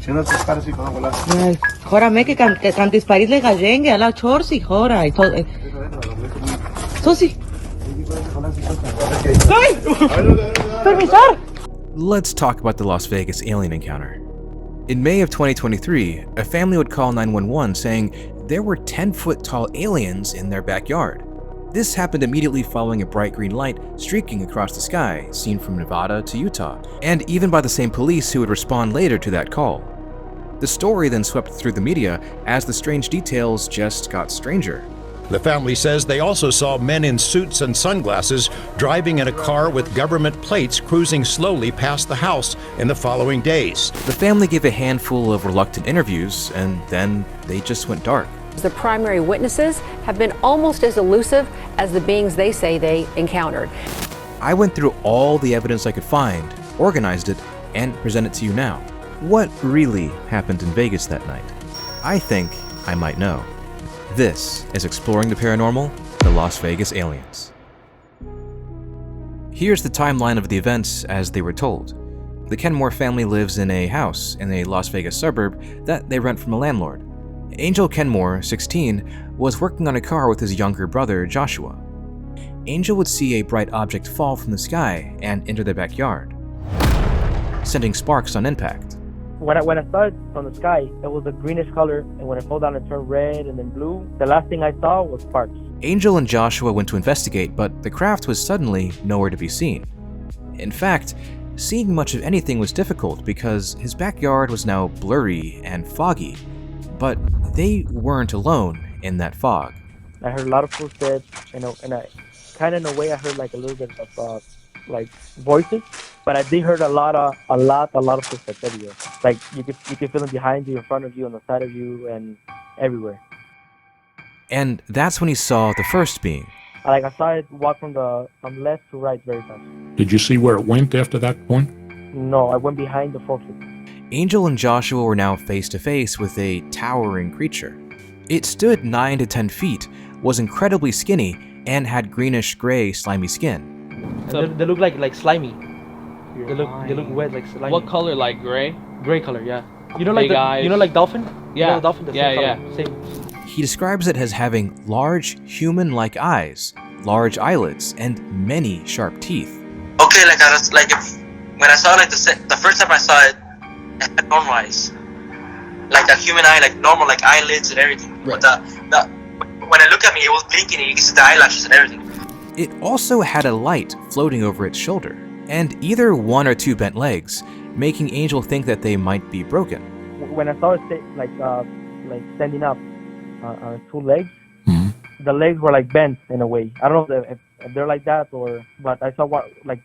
Ay, hora me que can disparit le gallenge ala chorsi hora. Sosi. Permisar. Let's talk about the Las Vegas alien encounter. In May of 2023, a family would call 911 saying there were 10-foot tall aliens in their backyard. This happened immediately following a bright green light streaking across the sky, seen from Nevada to Utah, and even by the same police who would respond later to that call. The story then swept through the media as the strange details just got stranger. The family says they also saw men in suits and sunglasses driving in a car with government plates cruising slowly past the house in the following days. The family gave a handful of reluctant interviews, and then they just went dark. The primary witnesses have been almost as elusive as the beings they say they encountered. I went through all the evidence I could find, organized it, and present it to you now. What really happened in Vegas that night? I think I might know. This is Exploring the Paranormal, the Las Vegas Aliens. Here's the timeline of the events as they were told. The Kenmore family lives in a house in a Las Vegas suburb that they rent from a landlord. Angel Kenmore, 16, was working on a car with his younger brother, Joshua. Angel would see a bright object fall from the sky and enter their backyard, sending sparks on impact. When I saw it from the sky, it was a greenish color, and when it fell down, it turned red and then blue. The last thing I saw was sparks. Angel and Joshua went to investigate, but the craft was suddenly nowhere to be seen. In fact, seeing much of anything was difficult because his backyard was now blurry and foggy. But they weren't alone in that fog. I heard a lot of footsteps, and I kind of in a way I heard like a little bit of like voices, but I did heard a lot of footsteps everywhere. Like you could feel them behind you, in front of you, on the side of you, and everywhere. And that's when he saw the first being. Like I saw it walk from left to right very fast. Did you see where it went after that point? No, I went behind the forklift. Angel and Joshua were now face to face with a towering creature. It stood 9 to 10 feet, was incredibly skinny, and had greenish-gray slimy skin. They look like slimy. They look wet like slimy. What color? Like gray? Gray color, yeah. You know like eyes. like dolphin? Yeah. You know the dolphin, the same yeah. color. Same. He describes it as having large human-like eyes, large eyelids, and many sharp teeth. Okay, when I saw it, the first time I saw it, it had normal eyes, like a human eye, like normal, like eyelids and everything. Right. But when it looked at me, it was blinking, and you could see the eyelashes and everything. It also had a light floating over its shoulder, and either one or two bent legs, making Angel think that they might be broken. When I saw it like standing up on two legs, the legs were like bent in a way. I don't know if they're like that but I saw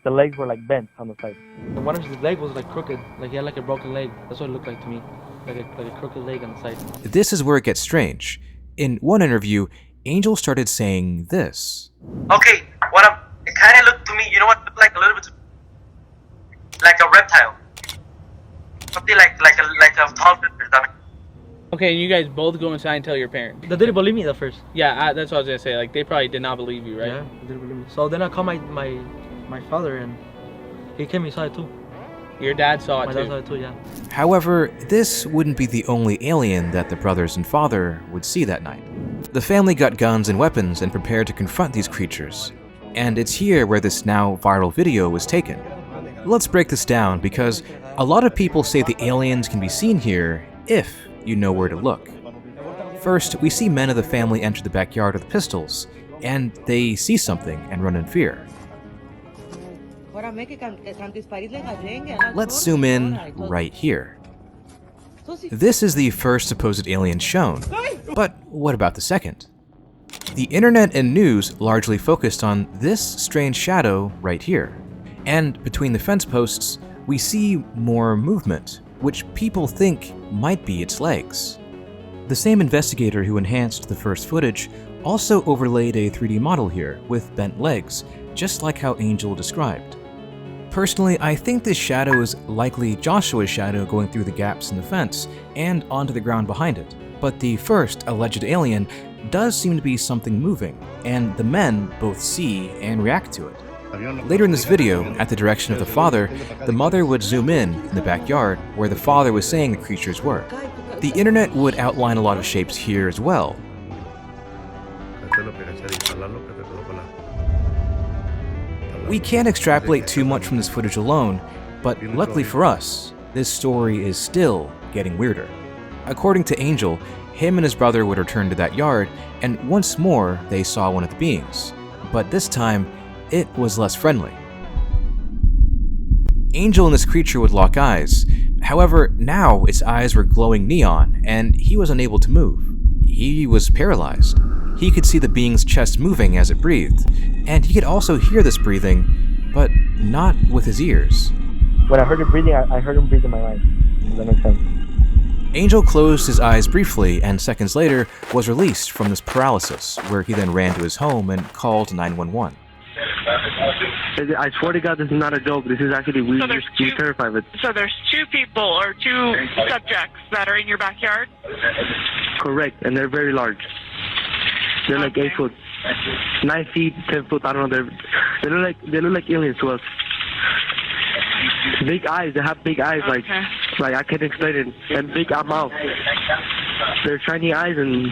the legs were like bent on the side. One of his leg was like crooked, like he had like a broken leg. That's what it looked like to me, like a crooked leg on the side. This is where it gets strange. In one interview, Angel started saying this. Okay, it kind of looked to me, you know what, it looked like a little bit like a reptile. Something like a tall fish. Okay, you guys both go inside and tell your parents. They didn't believe me at first. Yeah, that's what I was gonna say. Like, they probably did not believe you, right? Yeah, they didn't believe me. So then I called my father, and he came inside too. Your dad saw it My too. dad saw it too, yeah. However, this wouldn't be the only alien that the brothers and father would see that night. The family got guns and weapons and prepared to confront these creatures. And it's here where this now viral video was taken. Let's break this down because a lot of people say the aliens can be seen here if you know where to look. First, we see men of the family enter the backyard with pistols, and they see something and run in fear. Let's zoom in right here. This is the first supposed alien shown, but what about the second? The internet and news largely focused on this strange shadow right here. And between the fence posts, we see more movement, which people think might be its legs. The same investigator who enhanced the first footage also overlaid a 3D model here with bent legs, just like how Angel described. Personally, I think this shadow is likely Joshua's shadow going through the gaps in the fence and onto the ground behind it. But the first alleged alien does seem to be something moving, and the men both see and react to it. Later in this video, at the direction of the father, the mother would zoom in the backyard where the father was saying the creatures were. The internet would outline a lot of shapes here as well. We can't extrapolate too much from this footage alone, but luckily for us, this story is still getting weirder. According to Angel, him and his brother would return to that yard, and once more they saw one of the beings. But this time, it was less friendly. Angel and this creature would lock eyes. However, now its eyes were glowing neon, and he was unable to move. He was paralyzed. He could see the being's chest moving as it breathed, and he could also hear this breathing, but not with his ears. When I heard him breathing, I heard him breathe in my eyes. Does that make sense? Angel closed his eyes briefly and seconds later was released from this paralysis, where he then ran to his home and called 911. I swear to God, this is not a joke. This is actually weird. We're terrified of it. So there's two people or two subjects that are in your backyard? Correct, and they're very large. They're like 8 foot, 9 feet, 10 foot. I don't know. They look like aliens to us. Big eyes. They have big eyes. Like I can't explain it. And big mouth. They're shiny eyes and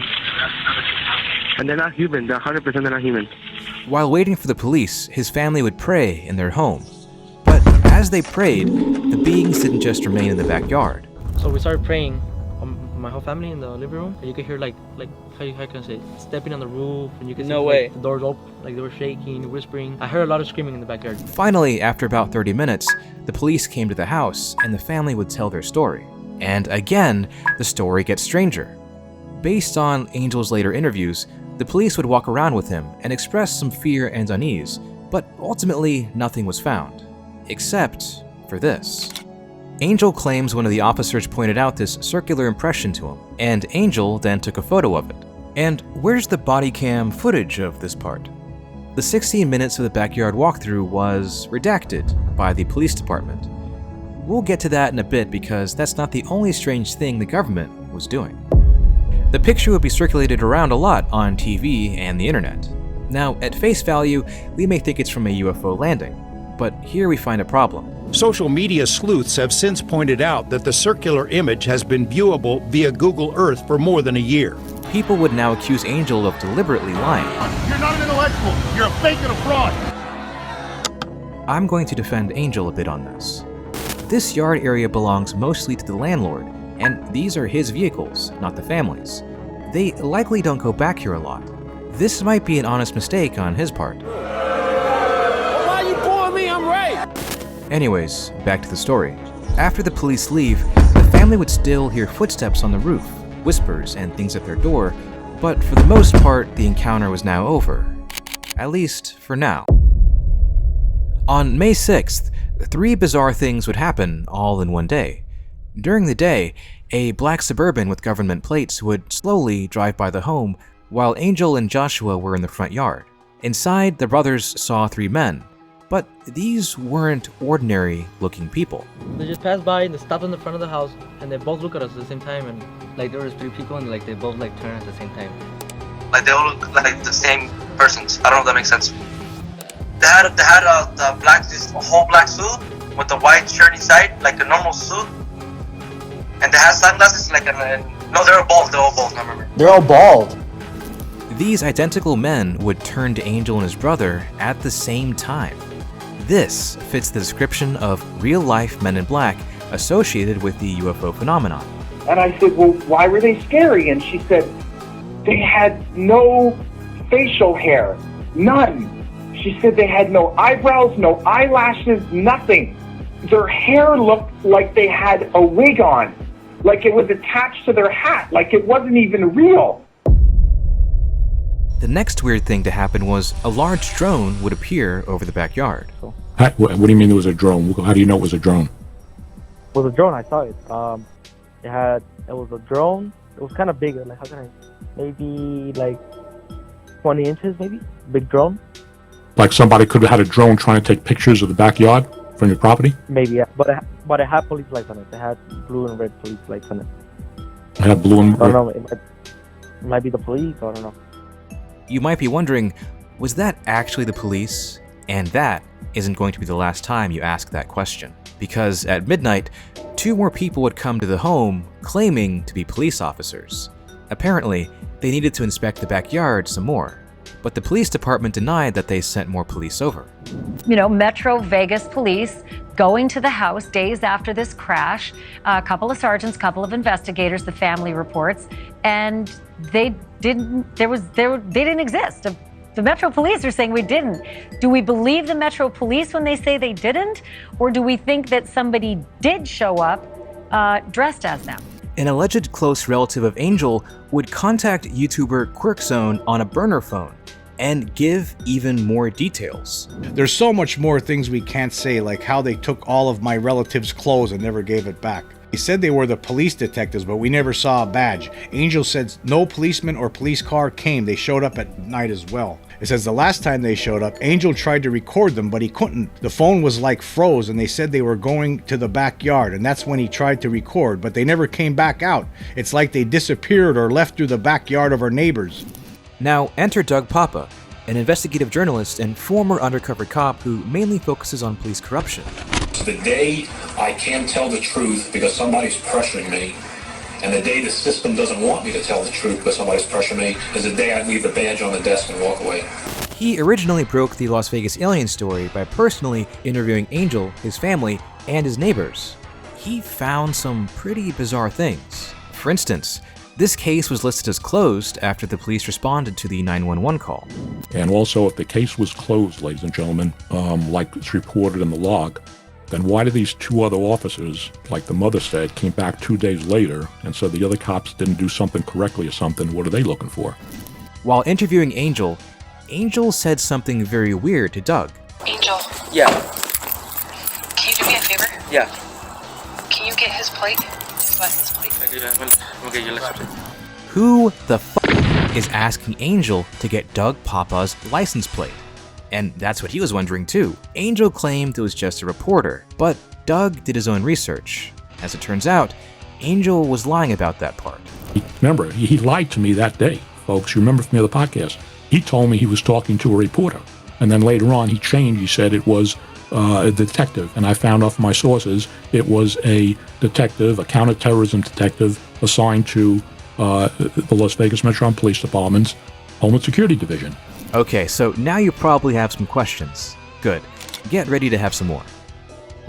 they're not human. They're 100% they're not human. While waiting for the police, his family would pray in their home. But as they prayed, the beings didn't just remain in the backyard. So we started praying, my whole family in the living room, and you could hear like how can I say, stepping on the roof, and you could see like, the doors open, like they were shaking, whispering. I heard a lot of screaming in the backyard. Finally, after about 30 minutes, the police came to the house, and the family would tell their story. And again, the story gets stranger. Based on Angel's later interviews, the police would walk around with him and express some fear and unease, but ultimately nothing was found, except for this. Angel claims one of the officers pointed out this circular impression to him, and Angel then took a photo of it. And where's the body cam footage of this part? The 16 minutes of the backyard walkthrough was redacted by the police department. We'll get to that in a bit because that's not the only strange thing the government was doing. The picture would be circulated around a lot on TV and the internet. Now, at face value, we may think it's from a UFO landing, but here we find a problem. Social media sleuths have since pointed out that the circular image has been viewable via Google Earth for more than a year. People would now accuse Angel of deliberately lying. You're not an intellectual. You're a fake and a fraud. I'm going to defend Angel a bit on this. This yard area belongs mostly to the landlord, and these are his vehicles, not the family's. They likely don't go back here a lot. This might be an honest mistake on his part. Well, why are you pulling me? I'm right. Anyways, back to the story. After the police leave, the family would still hear footsteps on the roof, whispers, and things at their door, but for the most part, the encounter was now over. At least for now. On May 6th, 3 bizarre things would happen all in one day. During the day, a black Suburban with government plates would slowly drive by the home while Angel and Joshua were in the front yard. Inside, the brothers saw 3 men, but these weren't ordinary-looking people. They just passed by and they stopped in the front of the house, and they both look at us at the same time, and like there was 3 people, and like they both like turn at the same time. Like they all look like the same persons. I don't know if that makes sense. They had the black, this whole black suit with the white shirt inside, like a normal suit, and they had sunglasses. No, they're all bald. They're all bald. I remember. They're all bald. These identical men would turn to Angel and his brother at the same time. This fits the description of real-life Men in Black associated with the UFO phenomenon. And I said, well, why were they scary? And she said, they had no facial hair, none. She said they had no eyebrows, no eyelashes, nothing. Their hair looked like they had a wig on, like it was attached to their hat, like it wasn't even real. The next weird thing to happen was a large drone would appear over the backyard. What do you mean there was a drone? How do you know it was a drone? It was a drone. I saw it. It was a drone. It was kind of big. Like, how can I? Maybe like 20 inches, maybe. Big drone. Like somebody could have had a drone trying to take pictures of the backyard from your property? Maybe, yeah. But it had police lights on it. It had blue and red police lights on it. It had blue and red? I don't know. It might be the police. I don't know. You might be wondering, was that actually the police? And that isn't going to be the last time you ask that question. Because at midnight, 2 more people would come to the home claiming to be police officers. Apparently, they needed to inspect the backyard some more, but the police department denied that they sent more police over. Metro Vegas police going to the house days after this crash, a couple of sergeants, couple of investigators, the family reports, and they didn't exist. The Metro Police are saying we didn't. Do we believe the Metro Police when they say they didn't? Or do we think that somebody did show up dressed as them? An alleged close relative of Angel would contact YouTuber QuirkZone on a burner phone and give even more details. There's so much more things we can't say, like how they took all of my relatives' clothes and never gave it back. They said they were the police detectives, but we never saw a badge. Angel said no policeman or police car came. They showed up at night as well. It says the last time they showed up, Angel tried to record them, but he couldn't. The phone was like froze, and they said they were going to the backyard, and that's when he tried to record, but they never came back out. It's like they disappeared or left through the backyard of our neighbors. Now enter Doug Papa, an investigative journalist and former undercover cop who mainly focuses on police corruption. The day I can tell the truth because somebody's pressuring me, and the day the system doesn't want me to tell the truth because somebody's pressuring me, is the day I leave the badge on the desk and walk away. He originally broke the Las Vegas alien story by personally interviewing Angel, his family, and his neighbors. He found some pretty bizarre things. For instance, this case was listed as closed after the police responded to the 911 call. And also, if the case was closed, ladies and gentlemen, like it's reported in the log, then why did these 2 other officers, like the mother said, came back 2 days later and said the other cops didn't do something correctly or something? What are they looking for? While interviewing Angel, Angel said something very weird to Doug. Angel. Yeah. Can you do me a favor? Yeah. Can you get his plate? His license plate? Okay, your license plate. Who the f*** is asking Angel to get Doug Papa's license plate? And that's what he was wondering too. Angel claimed it was just a reporter, but Doug did his own research. As it turns out, Angel was lying about that part. Remember, he lied to me that day, folks. You remember from the other podcast. He told me he was talking to a reporter. And then later on, he changed. He said it was a detective. And I found out from my sources, it was a detective, a counterterrorism detective assigned to the Las Vegas Metropolitan Police Department's Homeland Security Division. Okay, so now you probably have some questions. Good. Get ready to have some more.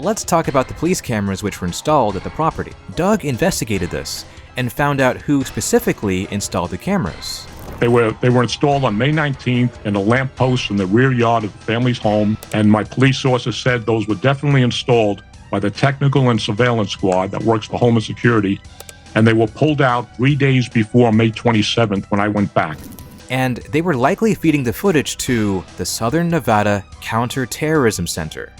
Let's talk about the police cameras which were installed at the property. Doug investigated this and found out who specifically installed the cameras. They were installed on May 19th in a lamp post in the rear yard of the family's home, and my police sources said those were definitely installed by the technical and surveillance squad that works for Homeland Security, and they were pulled out 3 days before May 27th when I went back. And they were likely feeding the footage to the Southern Nevada Counterterrorism Center.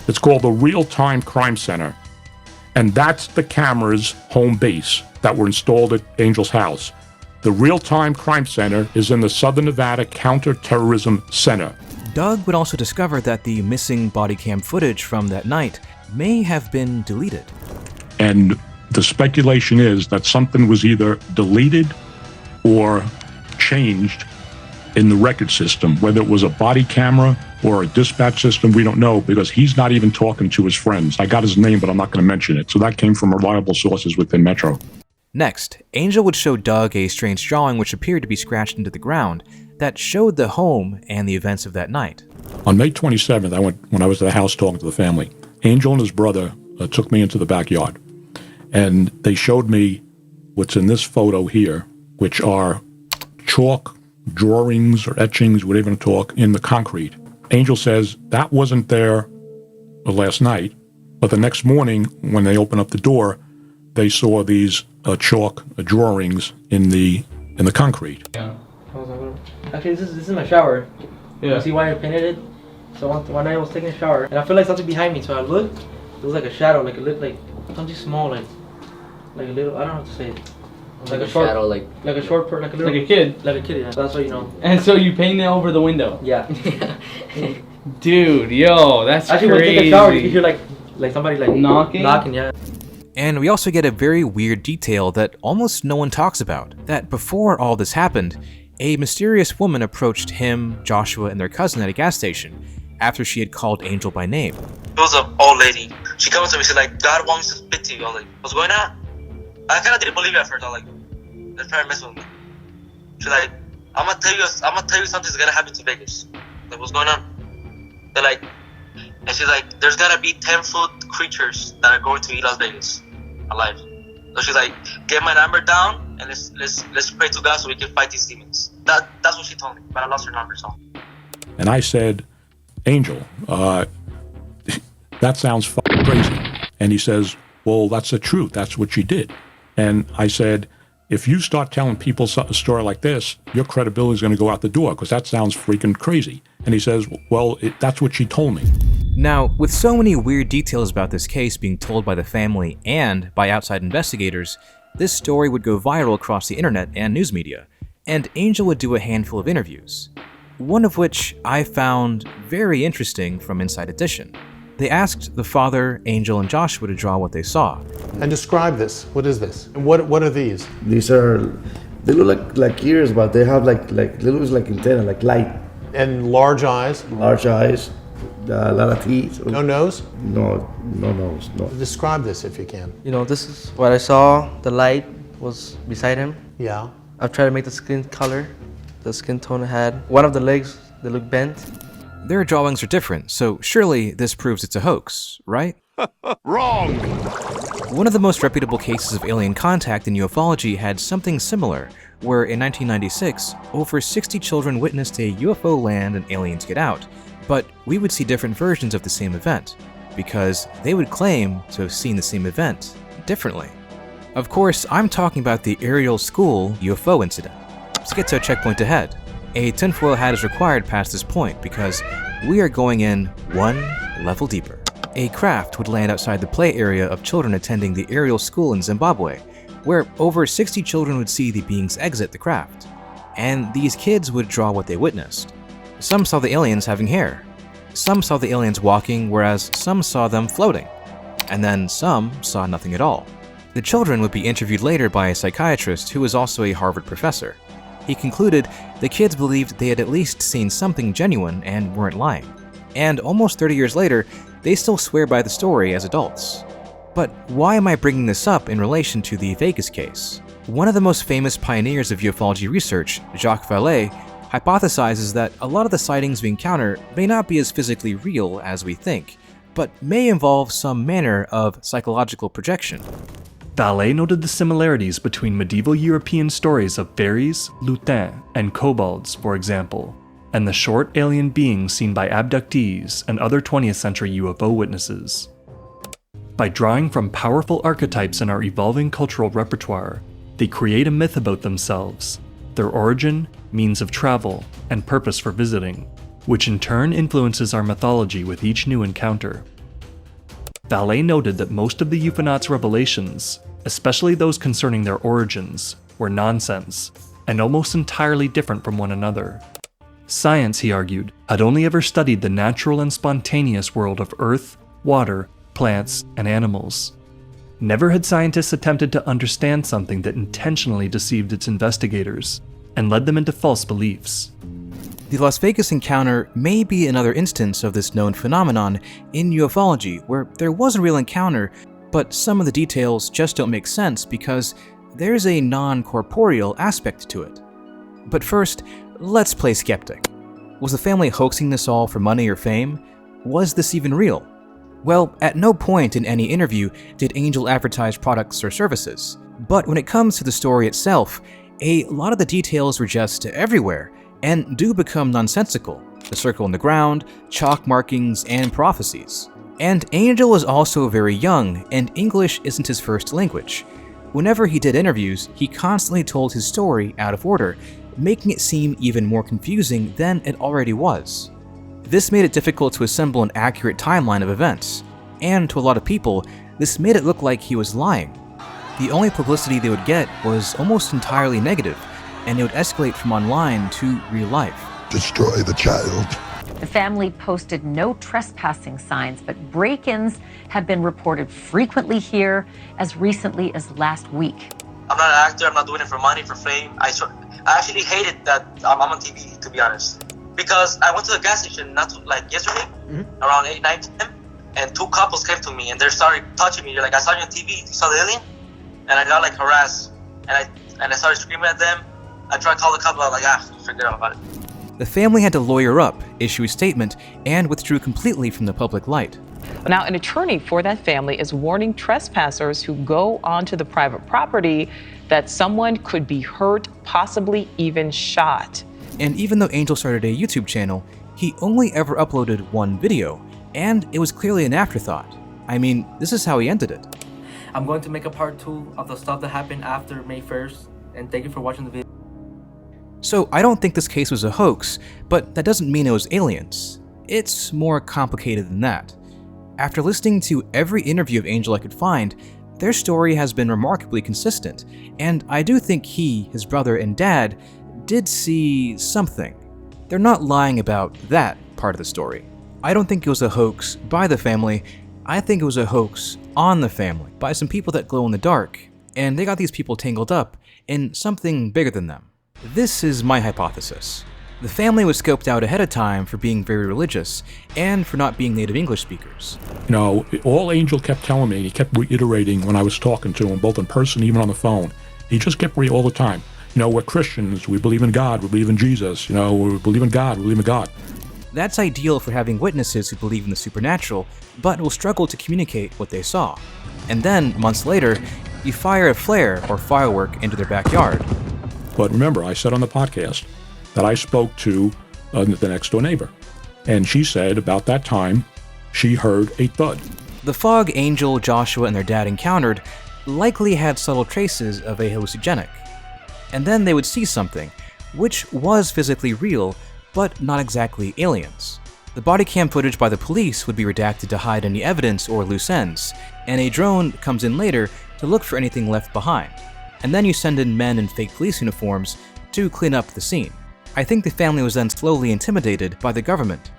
It's called the Real-Time Crime Center, and that's the camera's home base that were installed at Angel's house. The Real-Time Crime Center is in the Southern Nevada Counterterrorism Center. Doug would also discover that the missing body cam footage from that night may have been deleted. And the speculation is that something was either deleted or changed in the record system, whether it was a body camera or a dispatch system, we don't know, because he's not even talking to his friends. I got his name, but I'm not going to mention it. So that came from reliable sources within Metro. Next, Angel would show Doug a strange drawing which appeared to be scratched into the ground that showed the home and the events of that night. On May 27th, when I was at the house talking to the family, Angel and his brother took me into the backyard, and they showed me what's in this photo here, which are chalk drawings or etchings, whatever you want to talk, in the concrete. Angel says that wasn't there last night, but the next morning when they opened up the door, they saw these chalk drawings in the concrete. Yeah. Actually, this is my shower. Yeah. You see why I painted it? So one night I was taking a shower, and I feel like something behind me. So I looked. It was like a shadow, like it looked like something small, like a little. I don't know how to say it. Like a short shadow, like a short, like a little, like a kid. Like a kid, yeah. That's what you know. And so you paint it over the window. Yeah. Dude, yo, that's actually crazy. When you take a shower, you hear like somebody like knocking, yeah. And we also get a very weird detail that almost no one talks about. That before all this happened, a mysterious woman approached him, Joshua, and their cousin at a gas station, after she had called Angel by name. It was an old lady. She comes to me, she's like, God wants to speak to you. I was like, what's going on? I kind of didn't believe it at first. I was like, they're trying to mess with me. She's like, I'm gonna tell you something's gonna happen to Vegas. Like, what's going on? They're like, and she's like, there's gonna be 10-foot creatures that are going to eat Las Vegas alive. So she's like, get my number down and let's pray to God so we can fight these demons. That's what she told me, but I lost her number, so. And I said, Angel, that sounds fucking crazy. And he says, well, that's the truth. That's what she did. And I said, if you start telling people a story like this, your credibility is going to go out the door because that sounds freaking crazy. And he says, well, that's what she told me. Now, with so many weird details about this case being told by the family and by outside investigators, this story would go viral across the internet and news media, and Angel would do a handful of interviews, one of which I found very interesting from Inside Edition. They asked the father, Angel, and Joshua to draw what they saw. And describe this. What is this? And what are these? These are, they look like ears, but they have they look like antenna, like light. And large eyes? Large eyes, a lot of teeth. No nose? No nose, no. Describe this if you can. You know, this is what I saw. The light was beside him. Yeah. I've tried to make the skin color, the skin tone it had. One of the legs, they look bent. Their drawings are different, so surely this proves it's a hoax, right? Wrong! One of the most reputable cases of alien contact in ufology had something similar, where in 1996, over 60 children witnessed a UFO land and aliens get out, but we would see different versions of the same event, because they would claim to have seen the same event differently. Of course, I'm talking about the Ariel School UFO incident. Let's get to a checkpoint ahead. A tinfoil hat is required past this point because we are going in one level deeper. A craft would land outside the play area of children attending the Ariel School in Zimbabwe, where over 60 children would see the beings exit the craft. And these kids would draw what they witnessed. Some saw the aliens having hair. Some saw the aliens walking, whereas some saw them floating. And then some saw nothing at all. The children would be interviewed later by a psychiatrist who was also a Harvard professor. He concluded the kids believed they had at least seen something genuine and weren't lying. And almost 30 years later, they still swear by the story as adults. But why am I bringing this up in relation to the Vegas case? One of the most famous pioneers of ufology research, Jacques Vallée, hypothesizes that a lot of the sightings we encounter may not be as physically real as we think, but may involve some manner of psychological projection. Vallée noted the similarities between medieval European stories of fairies, lutins, and kobolds, for example, and the short alien beings seen by abductees and other 20th century UFO witnesses. By drawing from powerful archetypes in our evolving cultural repertoire, they create a myth about themselves, their origin, means of travel, and purpose for visiting, which in turn influences our mythology with each new encounter. Vallée noted that most of the UFOnauts' revelations, especially those concerning their origins, were nonsense, and almost entirely different from one another. Science, he argued, had only ever studied the natural and spontaneous world of earth, water, plants, and animals. Never had scientists attempted to understand something that intentionally deceived its investigators, and led them into false beliefs. The Las Vegas encounter may be another instance of this known phenomenon in ufology where there was a real encounter, but some of the details just don't make sense because there's a non-corporeal aspect to it. But first, let's play skeptic. Was the family hoaxing this all for money or fame? Was this even real? Well, at no point in any interview did Angel advertise products or services, but when it comes to the story itself, a lot of the details were just everywhere, and do become nonsensical. The circle in the ground, chalk markings, and prophecies. And Angel was also very young, and English isn't his first language. Whenever he did interviews, he constantly told his story out of order, making it seem even more confusing than it already was. This made it difficult to assemble an accurate timeline of events, and to a lot of people, this made it look like he was lying. The only publicity they would get was almost entirely negative, and it would escalate from online to real life. Destroy the child. The family posted no trespassing signs, but break-ins have been reported frequently here as recently as last week. I'm not an actor, I'm not doing it for money, for fame. I actually hated that I'm on TV, to be honest. because I went to the gas station like yesterday, around 8, 9 p.m. and 2 couples came to me and they started touching me. They're like, I saw you on TV. You saw the alien? And I got like harassed, and I started screaming at them. I tried to call the couple. I was like, forget about it. The family had to lawyer up, issue a statement, and withdrew completely from the public light. Now, an attorney for that family is warning trespassers who go onto the private property that someone could be hurt, possibly even shot. And even though Angel started a YouTube channel, he only ever uploaded one video, and it was clearly an afterthought. I mean, this is how he ended it. I'm going to make a part 2 of the stuff that happened after May 1st, and thank you for watching the video. So I don't think this case was a hoax, but that doesn't mean it was aliens. It's more complicated than that. After listening to every interview of Angel I could find, their story has been remarkably consistent, and I do think he, his brother, and dad did see something. They're not lying about that part of the story. I don't think it was a hoax by the family. I think it was a hoax on the family by some people that glow in the dark, and they got these people tangled up in something bigger than them. This is my hypothesis. The family was scoped out ahead of time for being very religious and for not being native English speakers. You know, all Angel kept telling me, he kept reiterating when I was talking to him, both in person, even on the phone. He just kept all the time. You know, we're Christians, we believe in God, we believe in Jesus, you know, we believe in God, we believe in God. That's ideal for having witnesses who believe in the supernatural, but will struggle to communicate what they saw. And then, months later, you fire a flare or firework into their backyard. But remember, I said on the podcast that I spoke to the next door neighbor, and she said about that time she heard a thud. The fog Angel, Joshua, and their dad encountered likely had subtle traces of a hallucinogenic. And then they would see something, which was physically real, but not exactly aliens. The body cam footage by the police would be redacted to hide any evidence or loose ends, and a drone comes in later to look for anything left behind. And then you send in men in fake police uniforms to clean up the scene. I think the family was then slowly intimidated by the government.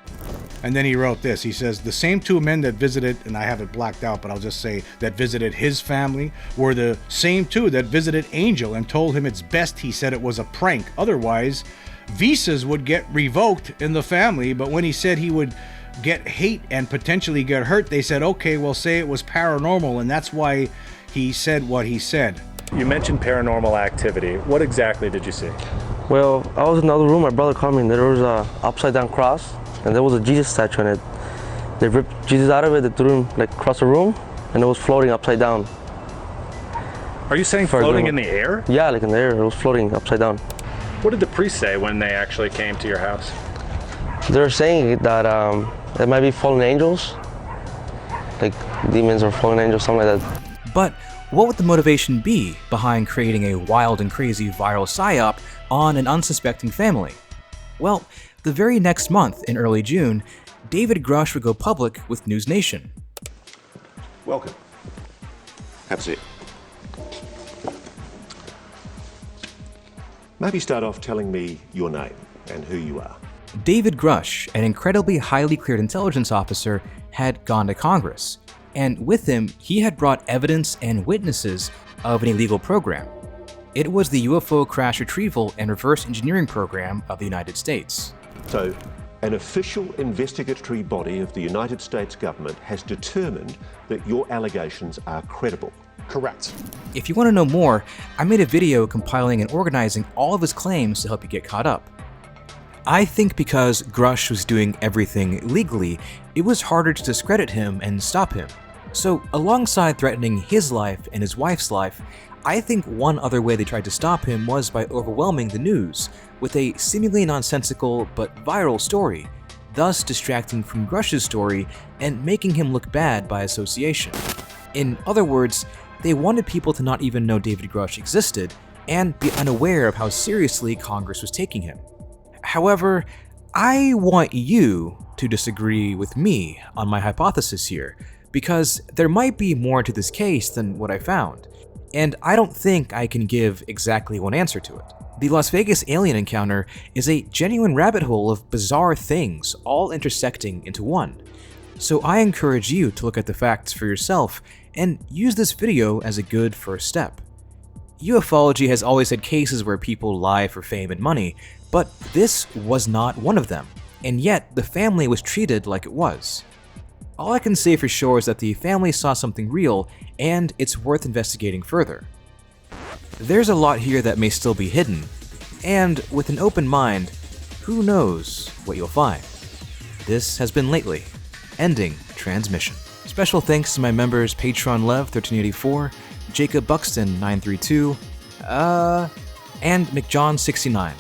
And then he wrote this. He says, the same 2 men that visited, and I have it blacked out, but I'll just say that visited his family, were the same 2 that visited Angel and told him it's best he said it was a prank. Otherwise, visas would get revoked in the family. But when he said he would get hate and potentially get hurt, they said, okay, we'll say it was paranormal. And that's why he said what he said. You mentioned paranormal activity. What exactly did you see? Well, I was in another room. My brother called me, and there was a upside down cross, and there was a Jesus statue in it. They ripped Jesus out of it, they threw him like across the room, and it was floating upside down. Are you saying floating in the air? Yeah, like in the air. It was floating upside down. What did the priest say when they actually came to your house? They were saying that it might be fallen angels, like demons or fallen angels, something like that. But what would the motivation be behind creating a wild and crazy viral psyop on an unsuspecting family? Well, the very next month, in early June, David Grush would go public with News Nation. Welcome. Have a seat. Maybe start off telling me your name and who you are. David Grush, an incredibly highly cleared intelligence officer, had gone to Congress, and with him, he had brought evidence and witnesses of an illegal program. It was the UFO crash retrieval and reverse engineering program of the United States. So, an official investigatory body of the United States government has determined that your allegations are credible. Correct. If you want to know more, I made a video compiling and organizing all of his claims to help you get caught up. I think because Grush was doing everything legally, it was harder to discredit him and stop him. So, alongside threatening his life and his wife's life, I think one other way they tried to stop him was by overwhelming the news with a seemingly nonsensical but viral story, thus distracting from Grush's story and making him look bad by association. In other words, they wanted people to not even know David Grush existed and be unaware of how seriously Congress was taking him. However, I want you to disagree with me on my hypothesis here, because there might be more to this case than what I found, and I don't think I can give exactly one answer to it. The Las Vegas alien encounter is a genuine rabbit hole of bizarre things all intersecting into one. So I encourage you to look at the facts for yourself and use this video as a good first step. Ufology has always had cases where people lie for fame and money, But this was not one of them, and yet the family was treated like it was. All I can say for sure is that the family saw something real, and it's worth investigating further. There's a lot here that may still be hidden, and with an open mind, who knows what you'll find. This has been Lately, ending transmission. Special thanks to my members Patron Lev 1384, Jacob Buxton 932, and McJohn 69.